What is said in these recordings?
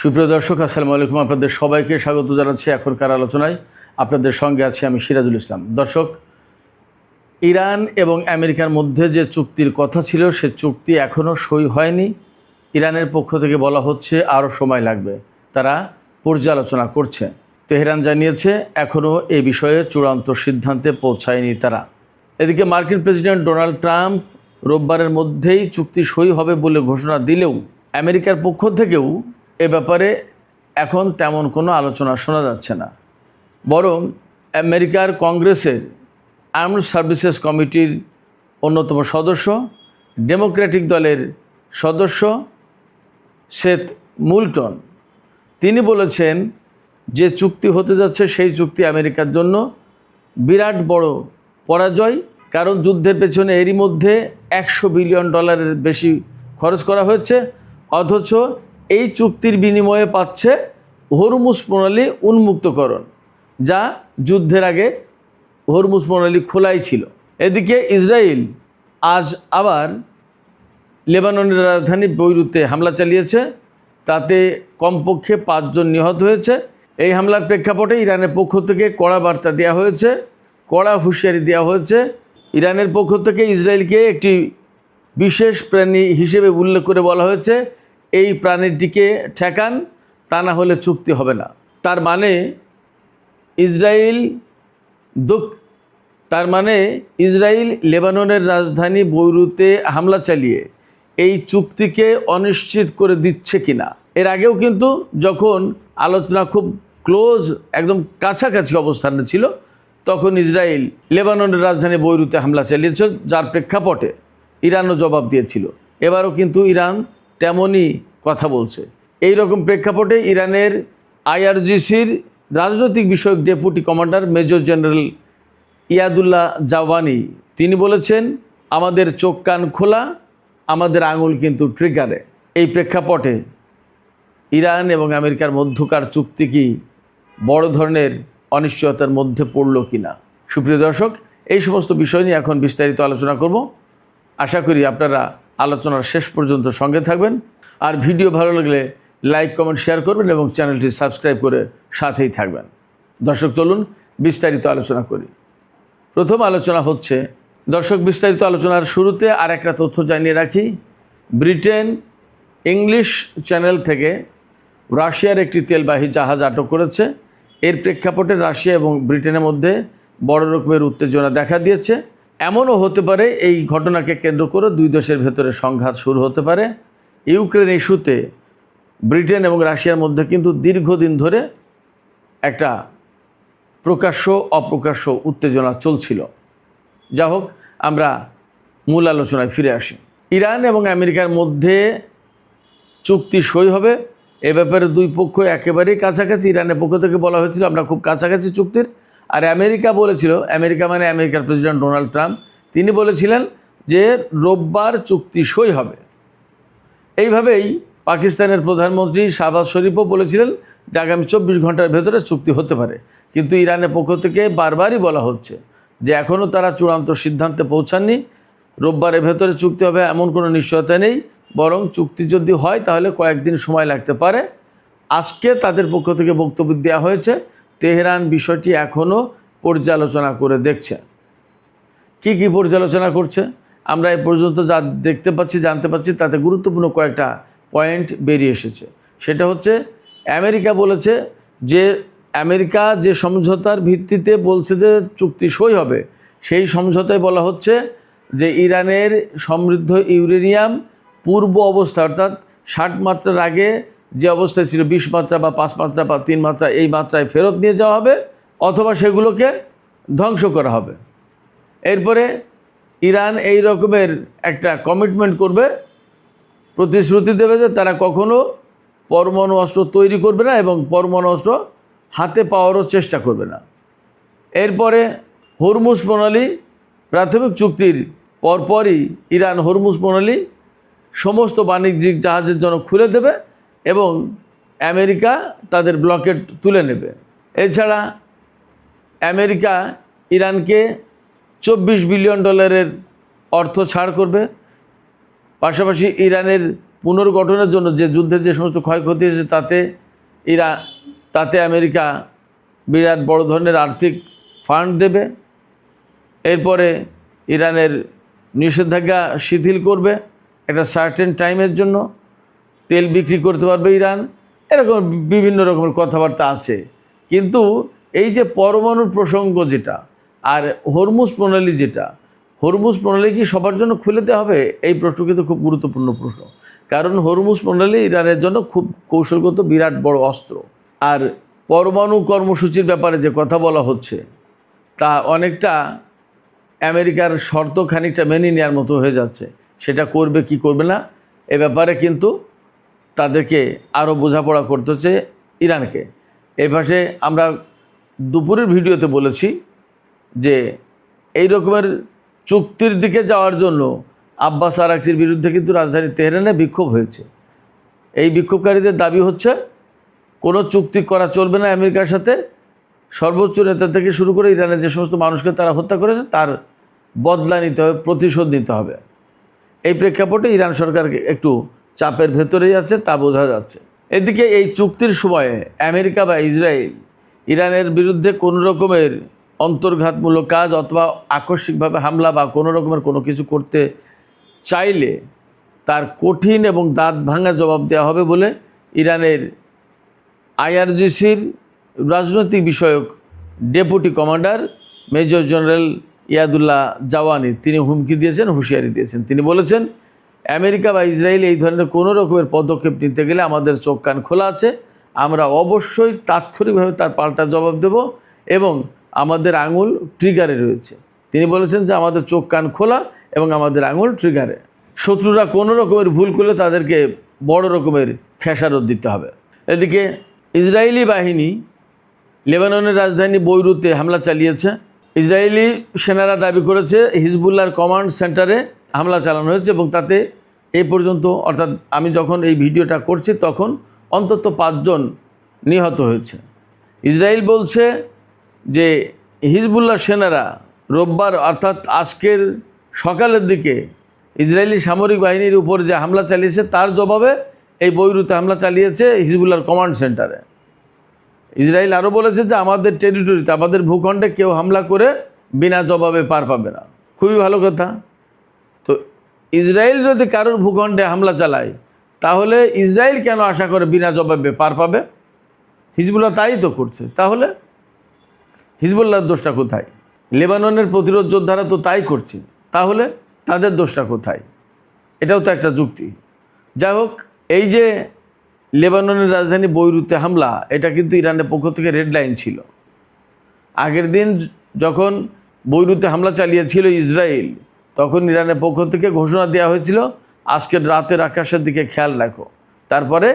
সুপ্রিয় দর্শক, আসসালামু আলাইকুম। আপনাদের সবাইকে স্বাগত জানাচ্ছি এখনকার আলোচনায়। আপনাদের সঙ্গে আছি আমি সিরাজুল ইসলাম। দর্শক, ইরান এবং আমেরিকার মধ্যে যে চুক্তির কথা ছিল সে চুক্তি এখনও সই হয়নি। ইরানের পক্ষ থেকে বলা হচ্ছে আরও সময় লাগবে, তারা পর্যালোচনা করছে। তেহরান জানিয়েছে এখনও এই বিষয়ে চূড়ান্ত সিদ্ধান্তে পৌঁছায়নি তারা। এদিকে মার্কিন প্রেসিডেন্ট ডোনাল্ড ট্রাম্প রোববারের মধ্যেই চুক্তি সই হবে বলে ঘোষণা দিলেও আমেরিকার পক্ষ থেকেও এ ব্যাপারে এখন তেমন কোনো আলোচনা শোনা যাচ্ছে না। বরং আমেরিকার কংগ্রেসের আর্মড সার্ভিসেস কমিটির অন্যতম সদস্য, ডেমোক্রেটিক দলের সদস্য সেথ মুলটন, তিনি বলেছেন যে চুক্তি হতে যাচ্ছে সেই চুক্তি আমেরিকার জন্য বিরাট বড় পরাজয়। কারণ যুদ্ধের পেছনে এরই মধ্যে $100 বিলিয়ন বেশি খরচ করা হয়েছে, অথচ এই চুক্তির বিনিময়ে পাচ্ছে হরমুজ প্রণালী উন্মুক্তকরণ, যা যুদ্ধের আগে হরমুজ প্রণালী খোলাই ছিল। এদিকে ইসরায়েল আজ আবার লেবাননের রাজধানী বৈরুতে হামলা চালিয়েছে, তাতে কমপক্ষে 5 জন নিহত হয়েছে। এই হামলার প্রেক্ষাপটে ইরানের পক্ষ থেকে কড়া বার্তা দেওয়া হয়েছে, কড়া হুঁশিয়ারি দেওয়া হয়েছে। ইরানের পক্ষ থেকে ইসরায়েলকে একটি বিশেষ প্রাণী হিসেবে উল্লেখ করে বলা হয়েছে, এই প্রাণীটিকে ঠেকান, তা না হলে চুক্তি হবে না। তার মানে ইসরায়েল লেবাননের রাজধানী বৈরুতে হামলা চালিয়ে এই চুক্তিকে অনিশ্চিত করে দিচ্ছে কিনা। এর আগেও কিন্তু যখন আলোচনা খুব ক্লোজ, একদম কাছাকাছি অবস্থানে ছিল, তখন ইসরায়েল লেবাননের রাজধানী বৈরুতে হামলা চালিয়েছে, যার প্রেক্ষাপটে ইরানও জবাব দিয়েছিল। এবারও কিন্তু ইরান তেমনই কথা বলছে। এই রকম প্রেক্ষাপটে ইরানের IRGCর রাজনৈতিক বিষয়ক deputy commander major general Yadullah Jawaani, তিনি বলেছেন, আমাদের চোখ কান খোলা, আমাদের আঙুল কিন্তু ট্রিগারে। এই প্রেক্ষাপটে ইরান এবং আমেরিকার মধ্যকার চুক্তি কি বড় ধরনের অনিশ্চয়তার মধ্যে পড়ল কিনা। সুপ্রিয় দর্শক, এই সমস্ত বিষয় নিয়ে এখন বিস্তারিত আলোচনা করব। আশা করি আপনারা আলোচনার শেষ পর্যন্ত সঙ্গে থাকবেন। আর ভিডিও ভালো লাগলে লাইক, কমেন্ট, শেয়ার করবেন এবং চ্যানেলটি সাবস্ক্রাইব করে সাথেই থাকবেন। দর্শক, চলুন বিস্তারিত আলোচনা করি। প্রথম আলোচনা হচ্ছে, দর্শক, বিস্তারিত আলোচনার শুরুতে আর একটা তথ্য জানিয়ে রাখি। ব্রিটেন ইংলিশ চ্যানেল থেকে রাশিয়ার একটি তেলবাহী জাহাজ আটক করেছে। এর প্রেক্ষাপটে রাশিয়া এবং ব্রিটেনের মধ্যে বড় রকমের উত্তেজনা দেখা দিয়েছে। এমনও হতে পারে এই ঘটনাকে কেন্দ্র করে দুই দেশের ভেতরে সংঘাত শুরু হতে পারে। ইউক্রেন ইস্যুতে ব্রিটেন এবং রাশিয়ার মধ্যে কিন্তু দীর্ঘদিন ধরে একটা প্রকাশ্য অপ্রকাশ্য উত্তেজনা চলছিল। যা হোক, আমরা মূল আলোচনায় ফিরে আসি। ইরান এবং আমেরিকার মধ্যে চুক্তি সই হবে, এ ব্যাপারে দুই পক্ষ একেবারেই কাছাকাছি। ইরানের পক্ষ থেকে বলা হয়েছিল আমরা খুব কাছাকাছি চুক্তির, আর আমেরিকা বলেছিল, আমেরিকার প্রেসিডেন্ট ডোনাল্ড ট্রাম্প, তিনি বলেছিলেন যে রোববার চুক্তি সই হবে। এইভাবেই পাকিস্তানের প্রধানমন্ত্রী শাহবাজ শরীফও বলেছিলেন যে আগামী 24 ঘন্টার ভেতরে চুক্তি হতে পারে। কিন্তু ইরানের পক্ষ থেকে বারবারই বলা হচ্ছে যে এখনও তারা চূড়ান্ত সিদ্ধান্তে পৌঁছাননি। রোববারের ভেতরে চুক্তি হবে এমন কোনো নিশ্চয়তা নেই, বরং চুক্তি যদি হয় তাহলে কয়েকদিন সময় লাগতে পারে। আজকে তাদের পক্ষ থেকে বক্তব্য দেওয়া হয়েছে, তেহরান বিষয়টি এখনও পর্যালোচনা করে দেখছে। কি কি পর্যালোচনা করছে আমরা এ পর্যন্ত যা দেখতে পাচ্ছি, জানতে পাচ্ছি, তাতে গুরুত্বপূর্ণ কয়েকটা পয়েন্ট বেরিয়ে এসেছে। সেটা হচ্ছে, আমেরিকা বলেছে যে আমেরিকা যে সমঝোতার ভিত্তিতে বলছে যে চুক্তি সই হবে, সেই সমঝোতায় বলা হচ্ছে যে ইরানের সমৃদ্ধ ইউরেনিয়াম পূর্ব অবস্থা, অর্থাৎ 60 মাত্রার আগে যে অবস্থায় ছিল, 20 মাত্রা বা 5 মাত্রা বা 3 মাত্রা, এই মাত্রায় ফেরত নিয়ে যাওয়া হবে অথবা সেগুলোকে ধ্বংস করা হবে। এরপরে ইরান এই রকমের একটা কমিটমেন্ট করবে, প্রতিশ্রুতি দেবে যে তারা কখনো পরমাণু অস্ত্র তৈরি করবে না এবং পরমাণু অস্ত্র হাতে পাওয়ারও চেষ্টা করবে না। এরপরে হরমুজ প্রণালী, প্রাথমিক চুক্তির পরপরই ইরান হরমুজ প্রণালী সমস্ত বাণিজ্যিক জাহাজের জন্য খুলে দেবে এবং আমেরিকা তাদের ব্লকেট তুলে নেবে। এছাড়া আমেরিকা ইরানকে $24 বিলিয়ন অর্থ ছাড় করবে। পাশাপাশি ইরানের পুনর্গঠনের জন্য যে যুদ্ধের যে সমস্ত ক্ষয়ক্ষতি হয়েছে তাতে আমেরিকা বিরাট বড় ধরনের আর্থিক ফান্ড দেবে। এরপরে ইরানের নিষেধাজ্ঞা শিথিল করবে একটা সার্টেন টাইমের জন্য, তেল বিক্রি করতে পারবে ইরান, এরকম বিভিন্ন রকমের কথাবার্তা আছে। কিন্তু এই যে পরমাণুর প্রসঙ্গ যেটা আর হরমুজ প্রণালী হরমুজ প্রণালী কি সবার জন্য খুলে দেওয়া হবে? এই প্রশ্ন কিন্তু খুব গুরুত্বপূর্ণ প্রশ্ন, কারণ হরমুজ প্রণালী ইরানের জন্য খুব কৌশলগত বিরাট বড় অস্ত্র। আর পরমাণু কর্মসূচির ব্যাপারে যে কথা বলা হচ্ছে তা অনেকটা আমেরিকার শর্ত খানিকটা মেনে নেওয়ার মতো হয়ে যাচ্ছে। সেটা করবে কি করবে না এ ব্যাপারে কিন্তু তাদেরকে আরও বোঝাপড়া করতে হচ্ছে ইরানকে। এই পাশে আমরা দুপুরের ভিডিওতে বলেছি যে এই রকমের চুক্তির দিকে যাওয়ার জন্য আব্বাস আরাকচির বিরুদ্ধে কিন্তু রাজধানী তেহরানে বিক্ষোভ হয়েছে। এই বিক্ষোভকারীদের দাবি হচ্ছে কোনো চুক্তি করা চলবে না আমেরিকার সাথে, সর্বোচ্চ নেতা থেকে শুরু করে ইরানের যে সমস্ত মানুষকে তারা হত্যা করেছে তার বদলা নিতে হবে, প্রতিশোধ নিতে হবে। এই প্রেক্ষাপটে ইরান সরকার একটু চাপের ভেতরেই আছে, তা বোঝা যাচ্ছে। এদিকে এই চুক্তির সময়ে আমেরিকা বা ইসরায়েল ইরানের বিরুদ্ধে কোনো রকমের অন্তর্ঘাতমূলক কাজ অথবা আকস্মিকভাবে হামলা বা কোনো রকমের কোনো কিছু করতে চাইলে তার কঠিন এবং দাঁত ভাঙা জবাব দেওয়া হবে বলে ইরানের আইআরজিসির রাজনৈতিক বিষয়ক deputy commander major general Yadullah Jawaani তিনি হুমকি দিয়েছেন, হুঁশিয়ারি দিয়েছেন। তিনি বলেছেন, আমেরিকা বা ইসরায়েল এই ধরনের কোনো রকমের পদক্ষেপ নিতে গেলে আমাদের চোখ কান খোলা আছে, আমরা অবশ্যই তাৎক্ষণিকভাবে তার পাল্টা জবাব দেব এবং আমাদের আঙুল ট্রিগারে রয়েছে। তিনি বলেছেন যে আমাদের চোখ কান খোলা এবং আমাদের আঙুল ট্রিগারে। শত্রুরা কোনো রকমের ভুল করলে তাদেরকে বড় রকমের খেসারত দিতে হবে। এদিকে ইসরায়েলি বাহিনী লেবাননের রাজধানী বৈরুতে হামলা চালিয়েছে। ইসরায়েলি সেনারা দাবি করেছে হিজবুল্লাহর কমান্ড সেন্টারে হামলা চালানো হয়েছে এবং তাতে এই পর্যন্ত, অর্থাৎ আমি যখন এই ভিডিওটা করছি তখন অন্তত 5 জন নিহত হয়েছে। ইসরায়েল বলছে যে হিজবুল্লাহ সেনারা রোববার অর্থাৎ আজকের সকালের দিকে ইসরায়েলি সামরিক বাহিনীর উপর যে হামলা চালিয়েছে তার জবাবে এই বৈরুতে হামলা চালিয়েছে হিজবুল্লাহর কমান্ড সেন্টারে। ইসরায়েল আরও বলেছে যে আমাদের টেরিটরিতে, আমাদের ভূখণ্ডে কেউ হামলা করে বিনা জবাবে পার পাবে না। খুবই ভালো কথা। তো ইসরায়েল যদি কারোর ভূখণ্ডে হামলা চালায় তাহলে ইসরায়েল কেন আশা করে বিনা জবাবে পার পাবে? হিজবুল্লাহ তাই তো করছে। তাহলে হিজবুল্লাহর দোষটা কোথায়? লেবাননের প্রতিরোধ যোদ্ধারা তো তাই করছে, তাহলে তাদের দোষটা কোথায়? এটাও তো একটা যুক্তি। যাই হোক, এই যে লেবাননের রাজধানী বৈরুতে হামলা, এটা কিন্তু ইরানের পক্ষ থেকে রেড লাইন ছিল। আগের দিন যখন বৈরুতে হামলা চালিয়েছিল ইসরায়েল, তখন ইরানের পক্ষ থেকে ঘোষণা দেওয়া হয়েছিল আজকের রাতের আকাশের দিকে খেয়াল রাখো। তারপরে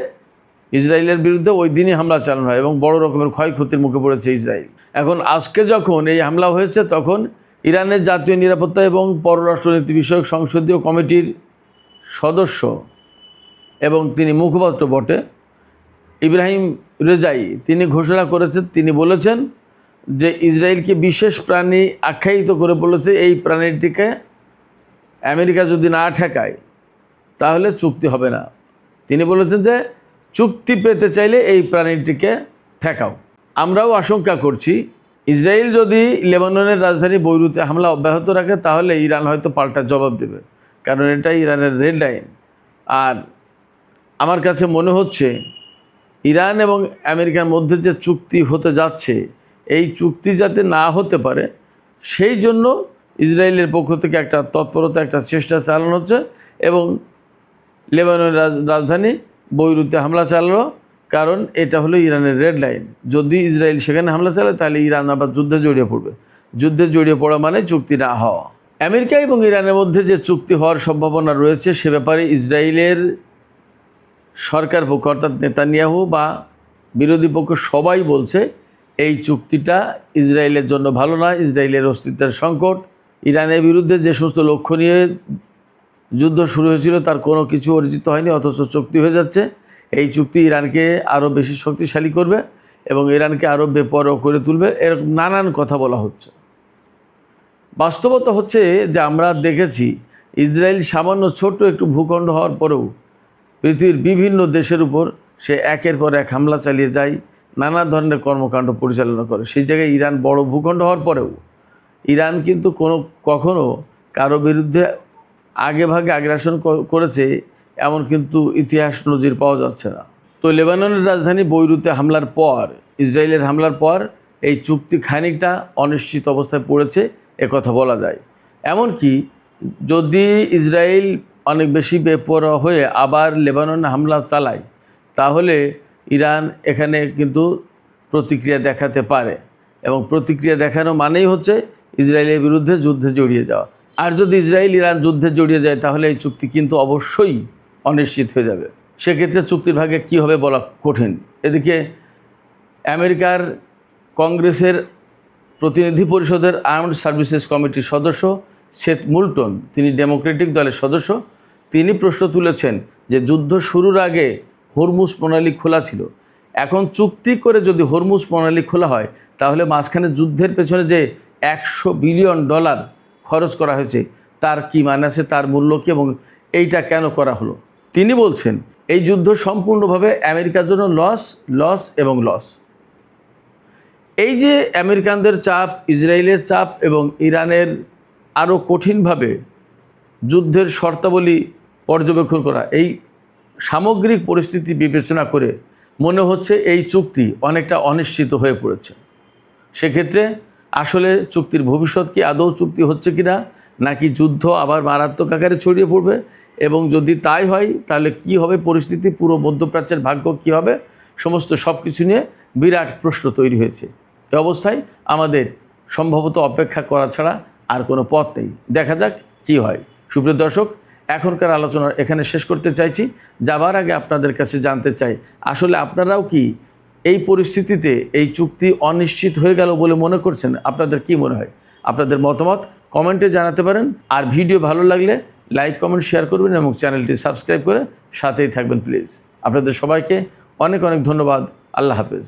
ইসরায়েলের বিরুদ্ধে ওই দিনই হামলা চালানো হয় এবং বড় রকমের ক্ষয়ক্ষতির মুখে পড়েছে ইসরায়েল। এখন আজকে যখন এই হামলা হয়েছে তখন ইরানের জাতীয় নিরাপত্তা এবং পররাষ্ট্রনীতি বিষয়ক সংসদীয় কমিটির সদস্য এবং তিনি মুখপাত্র বটে ইব্রাহিম রেজাই তিনি ঘোষণা করেছেন, তিনি বলেছেন যে ইসরায়েলকে বিশেষ প্রাণী আখ্যায়িত করে বলেছে এই প্রাণীটিকে আমেরিকা যদি না ঠেকায় তাহলে চুক্তি হবে না। তিনি বলেছেন যে চুক্তি পেতে চাইলে এই প্রাণীটিকে ঠেকাও। আমরাও আশঙ্কা করছি ইসরায়েল যদি লেবাননের রাজধানী বৈরুতে হামলা অব্যাহত রাখে তাহলে ইরান হয়তো পাল্টা জবাব দেবে, কারণ এটাই ইরানের রেড লাইন। আর আমার কাছে মনে হচ্ছে ইরান এবং আমেরিকার মধ্যে যে চুক্তি হতে যাচ্ছে এই চুক্তি যাতে না হতে পারে সেই জন্য ইসরায়েলের পক্ষ থেকে একটা তৎপরতা, একটা চেষ্টা চালানো হচ্ছে এবং লেবাননের রাজধানী বৈরুতে হামলা চালালো, কারণ এটা হলো ইরানের রেড লাইন। যদি ইসরায়েল সেখানে হামলা চালায় তাহলে ইরান আবার যুদ্ধে জড়িয়ে পড়বে। যুদ্ধে জড়িয়ে পড়া মানে চুক্তি না হওয়া। আমেরিকা এবং ইরানের মধ্যে যে চুক্তি হওয়ার সম্ভাবনা রয়েছে সে ব্যাপারে ইসরায়েলের সরকার পক্ষ অর্থাৎ নেতানিয়াহু বা বিরোধী পক্ষ সবাই বলছে এই চুক্তিটা ইসরায়েলের জন্য ভালো নয়, ইসরায়েলের অস্তিত্বের সংকট। ইরানের বিরুদ্ধে যে সমস্ত লক্ষ্য নিয়ে যুদ্ধ শুরু হয়েছিল তার কোনো কিছু অর্জিত হয়নি, অথচ চুক্তি হয়ে যাচ্ছে। এই চুক্তি ইরানকে আরও বেশি শক্তিশালী করবে এবং ইরানকে আরও বেপরোয়া করে তুলবে, এরকম নানান কথা বলা হচ্ছে। বাস্তবতা হচ্ছে যে আমরা দেখেছি ইসরায়েল সামান্য ছোট্ট একটু ভূখণ্ড হওয়ার পরেও পৃথিবীর বিভিন্ন দেশের উপর সে একের পর এক হামলা চালিয়ে যায়, নানা ধরনের কর্মকাণ্ড পরিচালনা করে। সেই জায়গায় ইরান বড় ভূখণ্ড হওয়ার পরেও ইরান কিন্তু কখনো কারো বিরুদ্ধে আগেভাগে আগ্রাসন করেছে এমন কিন্তু ইতিহাস নজির পাওয়া যাচ্ছে না। তো লেবাননের রাজধানী বৈরুতে হামলার পর, ইসরায়েলের হামলার পর এই চুক্তি খানিকটা অনিশ্চিত অবস্থায় পড়েছে কথা বলা যায়। এমনকি যদি ইসরায়েল অনেক বেশি বেপরোয়া হয়ে আবার লেবাননে হামলা চালায়, তাহলে ইরান এখানে কিন্তু প্রতিক্রিয়া দেখাতে পারে, এবং প্রতিক্রিয়া দেখানো মানেই হচ্ছে ইসরায়েলের বিরুদ্ধে যুদ্ধে জড়িয়ে যাওয়া। আর যদি ইসরায়েল ইরান যুদ্ধে জড়িয়ে যায়, তাহলে এই চুক্তি কিন্তু অবশ্যই অনিশ্চিত হয়ে যাবে। সেক্ষেত্রে চুক্তির ভাগে কী হবে বলা কঠিন। এদিকে আমেরিকার কংগ্রেসের প্রতিনিধি পরিষদের আর্মড সার্ভিসেস কমিটির সদস্য সেথ মুলটন, তিনি ডেমোক্রেটিক দলের সদস্য, তিনি প্রশ্ন তুলেছেন যে যুদ্ধ শুরুর আগে হরমুজ প্রণালী খোলা ছিল। এখন চুক্তি করে যদি হরমুজ প্রণালী খোলা হয়, তাহলে মাঝখানে যুদ্ধের পেছনে যে $100 বিলিয়ন খরচ করা হয়েছে তার কী মানে আছে, তার মূল্য কী, এবং এইটা কেন করা হলো। তিনি বলছেন এই যুদ্ধ সম্পূর্ণভাবে আমেরিকার জন্য লস এবং লস। এই যে আমেরিকানদের চাপ, ইসরায়েলের চাপ এবং ইরানের আরও কঠিনভাবে যুদ্ধের শর্তাবলী পর্যবেক্ষণ করা, এই সামগ্রিক পরিস্থিতি বিবেচনা করে মনে হচ্ছে এই চুক্তি অনেকটা অনিশ্চিত হয়ে পড়েছে। সেক্ষেত্রে আসলে চুক্তির ভবিষ্যৎ কি আদৌ চুক্তি হচ্ছে কি না, নাকি যুদ্ধ আবার মারাত্মক আকারে ছড়িয়ে পড়বে, এবং যদি তাই হয় তাহলে কি হবে পরিস্থিতি, পুরো মধ্যপ্রাচ্যের ভাগ্য কি হবে, সমস্ত সব কিছু নিয়ে বিরাট প্রশ্ন তৈরি হয়েছে। এই অবস্থায় আমাদের সম্ভবত অপেক্ষা করা ছাড়া আর কোনো পথ নেই। দেখা যাক কি হয়। সুপ্রিয় দর্শক, এখনকার আলোচনা এখানে শেষ করতে চাইছি। যাবার আগে আপনাদের কাছে জানতে চাই, আসলে আপনারাও কি এই পরিস্থিতিতে এই চুক্তি অনিশ্চিত হয়ে গেল বলে মনে করছেন? আপনাদের কি মনে হয়? আপনাদের মতামত কমেন্টে জানাতে পারেন। আর ভিডিও ভালো লাগলে লাইক, কমেন্ট, শেয়ার করবেন এবং চ্যানেলটি সাবস্ক্রাইব করে সাথেই থাকবেন প্লিজ। আপনাদের সবাইকে অনেক অনেক ধন্যবাদ। আল্লাহ হাফেজ।